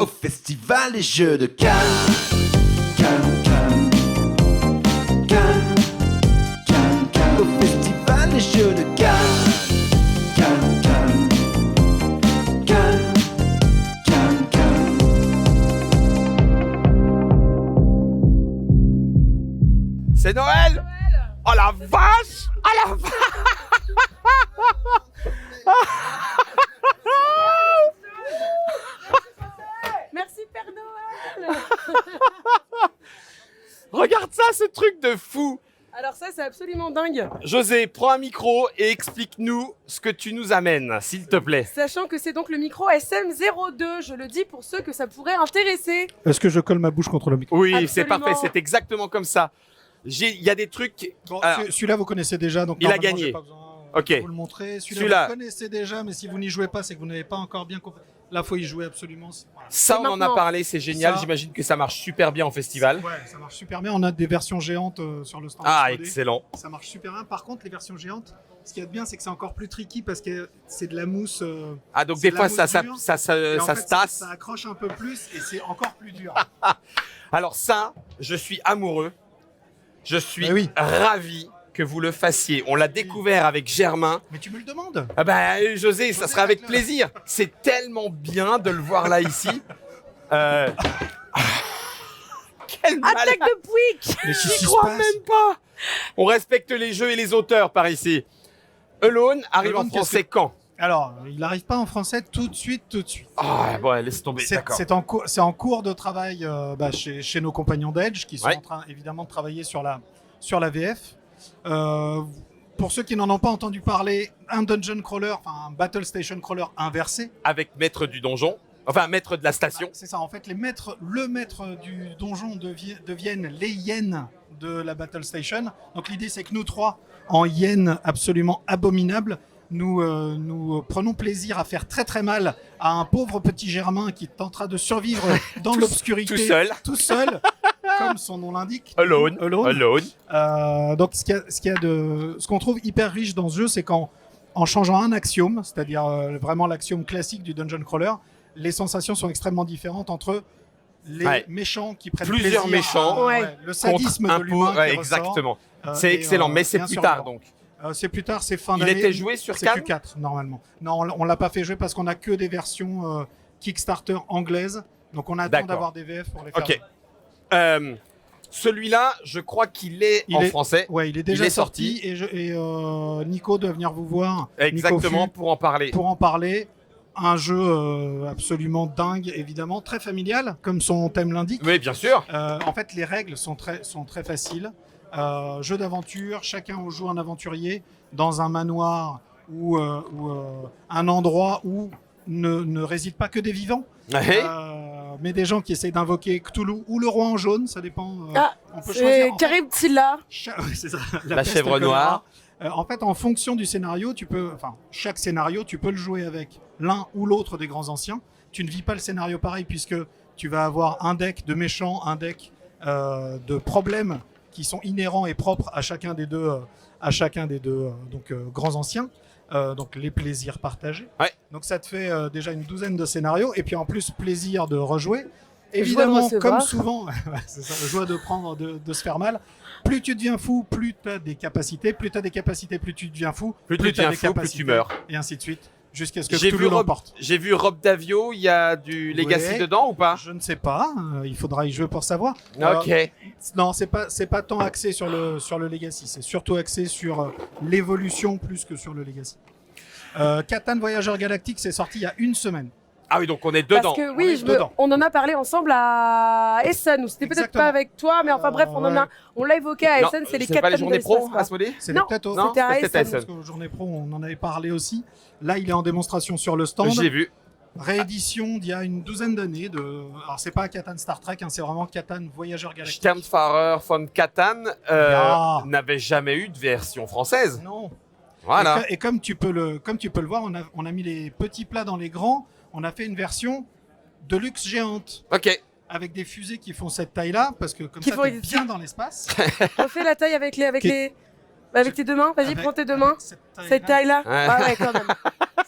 au festival des Jeux de Cannes. Cannes, Cannes, Cannes, Cannes, Cannes, au festival des Jeux de Cannes. Cannes, Cannes, Cannes, Cannes, Cannes. C'est Noël. Oh la vache. Oh la vache. Merci Père Noël. Regarde ça, ce truc de fou. Alors ça, c'est absolument dingue. José, prends un micro et explique-nous ce que tu nous amènes, s'il te plaît. Sachant que c'est donc le micro SM02, je le dis pour ceux que ça pourrait intéresser. Est-ce que je colle ma bouche contre le micro? Oui, Absolument. c'est parfait, c'est exactement comme ça. Il y a des trucs... Bon, Alors, celui-là, vous connaissez déjà, donc Il a normalement, gagné. j'ai pas besoin Ok. de vous le montrer. Celui-là. Celui-là, vous connaissez déjà, mais si vous n'y jouez pas, c'est que vous n'avez pas encore bien compris. Là, faut y jouer absolument. Voilà. ça, Et on en a maintenant. parlé, c'est génial. Ça. J'imagine que ça marche super bien en festival. Ouais, ça marche super bien. On a des versions géantes sur le stand. Ah, XOD. excellent. Ça marche super bien. Par contre, les versions géantes, ce qu'il y a de bien, c'est que c'est encore plus tricky parce que c'est de la mousse. Ah, donc C'est des la fois, mousse ça dure. se et en fait, tasse. Ça accroche un peu plus et c'est encore plus dur. Alors ça, je suis amoureux. Je suis Mais oui. ravi que vous le fassiez. On l'a découvert avec Germain. Mais tu me le demandes. Ah bah José, ça José, sera avec faites-le. plaisir. C'est tellement bien de le voir là ici. Quel malade. Attaque de Pouic. Mais qu'est-ce qui J'y se crois passe même pas. On respecte les jeux et les auteurs par ici. Alone arrive en Alone, français qu'est-ce quand? Alors, il n'arrive pas en français tout de suite. Ah bon, laisse tomber. C'est D'accord. c'est en cours de travail chez nos compagnons d'Edge qui sont Ouais. en train évidemment de travailler sur la VF. Pour ceux qui n'en ont pas entendu parler, un dungeon crawler, enfin un battle station crawler inversé. Avec maître du donjon, enfin maître de la station. C'est ça, en fait, le maître du donjon deviennent les hyènes de la battle station. Donc l'idée c'est que nous trois, en hyènes absolument abominables, nous prenons plaisir à faire très très mal à un pauvre petit Germain qui tentera de survivre dans l'obscurité Tout seul. comme son nom l'indique. Alone. Donc ce qu'on trouve hyper riche dans ce jeu, c'est qu'en changeant un axiome, c'est-à-dire vraiment l'axiome classique du dungeon crawler, les sensations sont extrêmement différentes entre les Ouais. méchants qui prennent Plusieurs plaisir méchants. à- Ouais. le sadisme Contre de un l'humain pot, ouais, qui ressort. exactement. C'est Et, excellent, mais c'est bien plus sûr, tard bon. donc. C'est plus tard, c'est fin Il d'année. était joué sur C'est Cannes. Q4 normalement. Non, on l'a pas fait jouer parce qu'on a que des versions Kickstarter anglaises. Donc on attend D'accord. d'avoir des VF pour les faire. Ok. Celui-là, je crois qu'il est Il en est- français. Ouais, il est déjà est sorti, et Nico doit venir vous voir. Nico Exactement, Fu, pour en parler. pour en parler. Un jeu absolument dingue, évidemment, très familial, comme son thème l'indique. Oui, bien sûr. En fait, les règles sont très faciles. Jeu d'aventure, chacun joue un aventurier dans un manoir ou un endroit où ne résident pas que des vivants, Ouais. mais des gens qui essayent d'invoquer Cthulhu ou le roi en jaune, ça dépend. Ah, on peut c'est choisir. En fait, Caribtilla. ouais, c'est ça, La peste chèvre choléra. noire. En fait, en fonction du scénario, chaque scénario, tu peux le jouer avec l'un ou l'autre des grands anciens. Tu ne vis pas le scénario pareil puisque tu vas avoir un deck de méchants, un deck de problèmes qui sont inhérents et propres à chacun des deux, grands anciens. Donc les plaisirs partagés. Ouais. Donc ça te fait déjà une douzaine de scénarios et puis en plus plaisir de rejouer. Évidemment, recevoir. comme souvent, ouais, c'est ça, joie de prendre, de se faire mal. Plus tu deviens fou, plus tu as des capacités. Plus tu as des capacités, plus tu deviens fou. Plus tu t'as deviens des fou, plus capacités, tu meurs. Et ainsi de suite, jusqu'à ce que J'ai Cthulhu vu, Rob, l'emporte. j'ai vu Rob Davio, il y a du Legacy Ouais. dedans ou pas? Je ne sais pas, il faudra y jouer pour savoir. Ok. Non, c'est pas tant axé sur le Legacy, c'est surtout axé sur l'évolution plus que sur le Legacy. Catan Voyageur Galactique, c'est sorti il y a une semaine. Ah oui, donc on est dedans. Parce que On oui, est dedans. on en a parlé ensemble à Essen, ou c'était peut-être Exactement. pas avec toi, mais enfin bref, on l'a évoqué à Non, Essen, c'est les pas les 4 journées pro, Asmodée? C'est Non, peut-être au- non, c'était à c'était Essen. Essen. parce qu'aux Journées Pro, on en avait parlé aussi. Là, il est en démonstration sur le stand. J'ai vu. Réédition d'il y a une douzaine d'années. Alors, c'est pas Catan Star Trek, hein, c'est vraiment Catan Voyageur Galactique. Sternfahrer von Catan Ah. n'avait jamais eu de version française. Non. Voilà. Et comme tu peux le voir, on a mis les petits plats dans les grands. On a fait une version de luxe géante Ok. avec des fusées qui font cette taille-là, parce que comme Qui ça, font t'es une- bien dans l'espace. Refais la taille avec tes deux mains, vas-y, Avec- prends tes deux mains, Avec cette taille-là. Ouais. Ah ouais, quand même.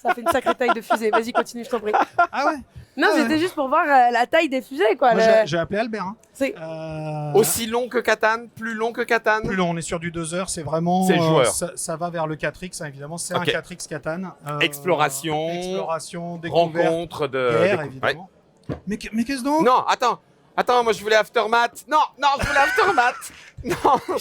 Ça fait une sacrée taille de fusée. Vas-y, continue, je t'en prie. Ah ouais. Non, Ah ouais. c'était juste pour voir la taille des fusées, quoi. Moi, Le- j'ai appelé Albert. Hein. C'est- Aussi long que Catan, plus long que Catan. Plus long, on est sur du 2 heures, c'est vraiment. C'est le joueur. Ça va vers le 4X, hein, évidemment. C'est Ok. un 4X Catan. Exploration, découverte, rencontre de. guerre, de- ouais. évidemment. Mais qu'est-ce donc? Non, attends, moi je voulais Aftermath. Non, je voulais Aftermath. Non,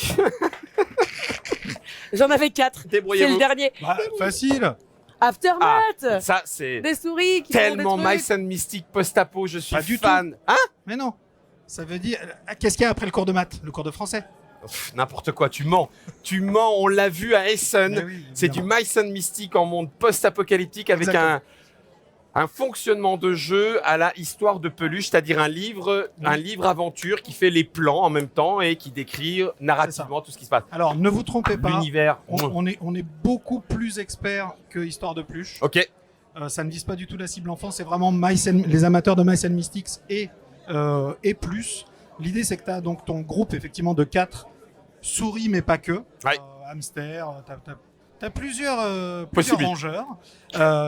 J'en avais 4. C'est débrouillez-vous. le dernier. Bah, facile. Aftermath. Ça, c'est Des souris qui font tellement des trucs. Mice and Mystic post-apo, je suis Pas du fan. Hein? Mais non. Ça veut dire. Qu'est-ce qu'il y a après le cours de maths? Le cours de français? Pff, n'importe quoi, tu mens. Tu mens, on l'a vu à Essen. Mais oui, C'est du évidemment. Mice and Mystic en monde post-apocalyptique avec Exactement. un fonctionnement de jeu à la histoire de peluche, c'est-à-dire un livre aventure qui fait les plans en même temps et qui décrit narrativement tout ce qui se passe. Alors, ne vous trompez pas. L'univers. On est beaucoup plus expert que Histoire de Pluche. Ok. Ça ne vise pas du tout la cible enfant, c'est vraiment les amateurs de Mice and Mystics et plus. L'idée, c'est que tu as donc ton groupe effectivement de 4 souris, mais pas que. Ouais. Hamsters, tu as plusieurs Possible. rongeurs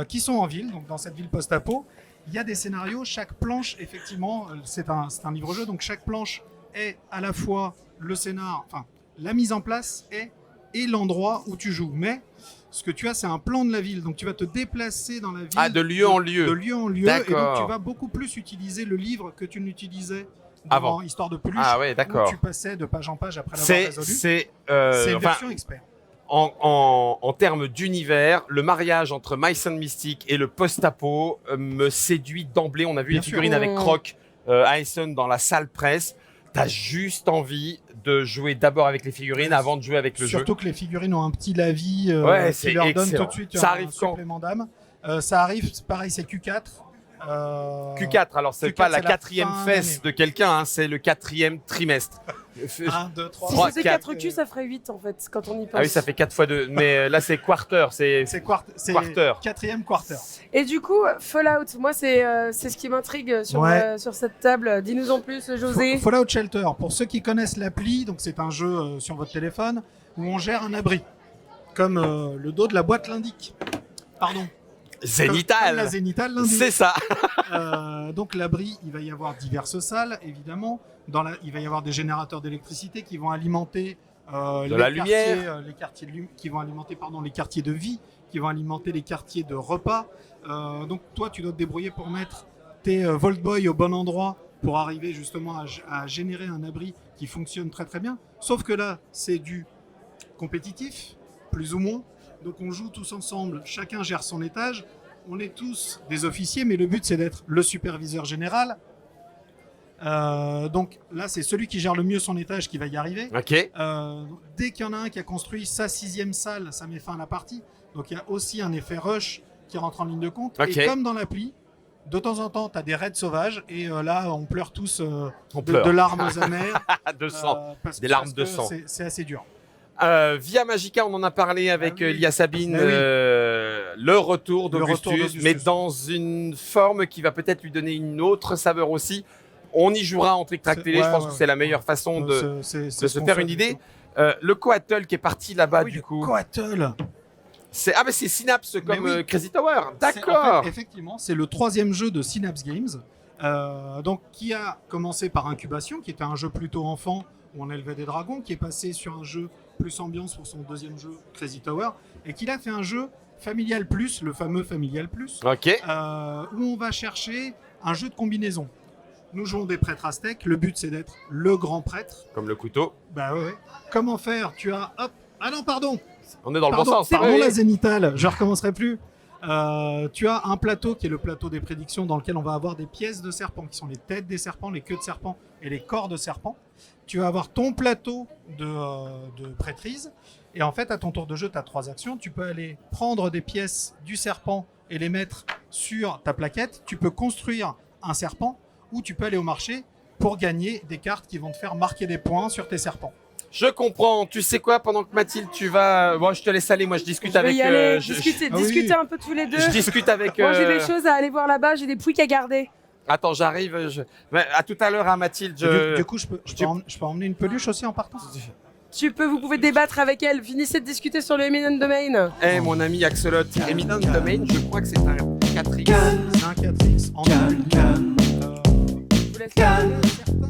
qui sont en ville, donc dans cette ville post-apo. Il y a des scénarios, chaque planche, effectivement, c'est un livre-jeu, donc chaque planche est à la fois le scénar, enfin, la mise en place et l'endroit où tu joues. Mais ce que tu as, c'est un plan de la ville, donc tu vas te déplacer dans la ville. Ah, de lieu en lieu. De lieu en lieu, et donc D'accord. tu vas beaucoup plus utiliser le livre que tu n'utilisais Avant. dans Histoire de Peluche, Ah ouais, où d'accord. tu passais de page en page après l'avoir C'est résolu. c'est C'est une enfin, version expert. en termes d'univers, le mariage entre Mice and Mystic et le post-apo me séduit d'emblée. On a vu Bien les sûr. figurines avec Mmh. Croc à Essen dans la salle presse. T'as juste envie de jouer d'abord avec les figurines avant de jouer avec le Surtout que les figurines ont un petit lavis Ouais, qui c'est leur donne excellent. tout de suite Ça un arrive quand supplément d'âme. Ça arrive, pareil, c'est Q4. jeu. Q4, alors c'est Q4, pas la c'est la quatrième fin fesse de quelqu'un, hein, c'est le 4e trimestre. 1, 2, 3. Si Trois, c'était quatre. 4 Q, ça ferait 8 en fait, quand on y pense. Ah oui, ça fait 4 fois 2. Mais là, c'est quarter. C'est C'est Quarter. 4e quarter. Et du coup, Fallout, moi c'est ce qui m'intrigue sur, Ouais. sur cette table. Dis-nous en plus, José. Fallout Shelter, pour ceux qui connaissent l'appli, donc c'est un jeu sur votre téléphone où on gère un abri, comme le dos de la boîte l'indique. Pardon. Comme zénital. la zénitale l'indique. C'est ça. Donc l'abri, il va y avoir diverses salles, évidemment. Il va y avoir des générateurs d'électricité qui vont alimenter la lumière. les quartiers qui vont alimenter les quartiers de vie, qui vont alimenter les quartiers de repas. Donc toi, tu dois te débrouiller pour mettre tes Vault Boy au bon endroit pour arriver justement à générer un abri qui fonctionne très très bien. Sauf que là, c'est du compétitif, plus ou moins. Donc on joue tous ensemble, chacun gère son étage. On est tous des officiers, mais le but c'est d'être le superviseur général. Donc là, c'est celui qui gère le mieux son étage qui va y arriver. Ok. Dès qu'il y en a un qui a construit sa 6e salle, ça met fin à la partie. Donc il y a aussi un effet rush qui rentre en ligne de compte. Ok. Et comme dans l'appli, de temps en temps, tu as des raids sauvages et là, on pleure tous On pleure. de larmes amères. De sang. Parce larmes de que sang. C'est assez dur. Via Magica, on en a parlé avec Ah oui. Lia Sabine, Mais oui. le retour Le retour d'Augustus, d'Augustus. mais dans une forme qui va peut-être lui donner une autre saveur aussi. On y jouera en trick track télé, je pense que c'est la meilleure façon de C'est se ce qu'on faire fait, une idée. du Le Coatl qui est parti là-bas, coup. du coup. Coatl. C'est c'est Synapse comme oui. Crazy Tower. C'est- D'accord. en fait, effectivement, c'est le 3e jeu de Synapse Games, donc qui a commencé par Incubation, qui était un jeu plutôt enfant où on élevait des dragons, qui est passé sur un jeu plus ambiance pour son 2e jeu Crazy Tower, et qu'il a fait un jeu Familial Plus, le fameux Familial Plus, Ok. où on va chercher un jeu de combinaison. Nous jouons des prêtres aztèques, le but c'est d'être le grand prêtre. Comme le couteau. Bah ouais. Comment faire? Tu as... Hop. Ah non, pardon. On est dans le Pardon, bon sens. pardon Oui. la zénitale, je recommencerai plus. Tu as un plateau qui est le plateau des prédictions dans lequel on va avoir des pièces de serpents qui sont les têtes des serpents, les queues de serpents et les corps de serpents. Tu vas avoir ton plateau de prêtrise et en fait à ton tour de jeu tu as 3 actions. Tu peux aller prendre des pièces du serpent et les mettre sur ta plaquette. Tu peux construire un serpent ou tu peux aller au marché pour gagner des cartes qui vont te faire marquer des points sur tes serpents. Je comprends. Tu sais quoi, pendant que Mathilde, tu vas... Bon, je te laisse aller. Moi, je discute Je vais avec... y aller, je- discuter, Ah oui. discuter un peu tous les deux. je discute avec... Moi j'ai des choses à aller voir là-bas, j'ai des pouics à garder. Attends, j'arrive. Mais à tout à l'heure, hein, Mathilde. Du coup, je peux emmener une peluche aussi en partant. Vous pouvez débattre avec elle. Finissez de discuter sur le Eminent Domain. Eh, mon ami Axolot, Eminent Domain, je crois que c'est un 4X. C'est un 4X en nul. Je vous laisse.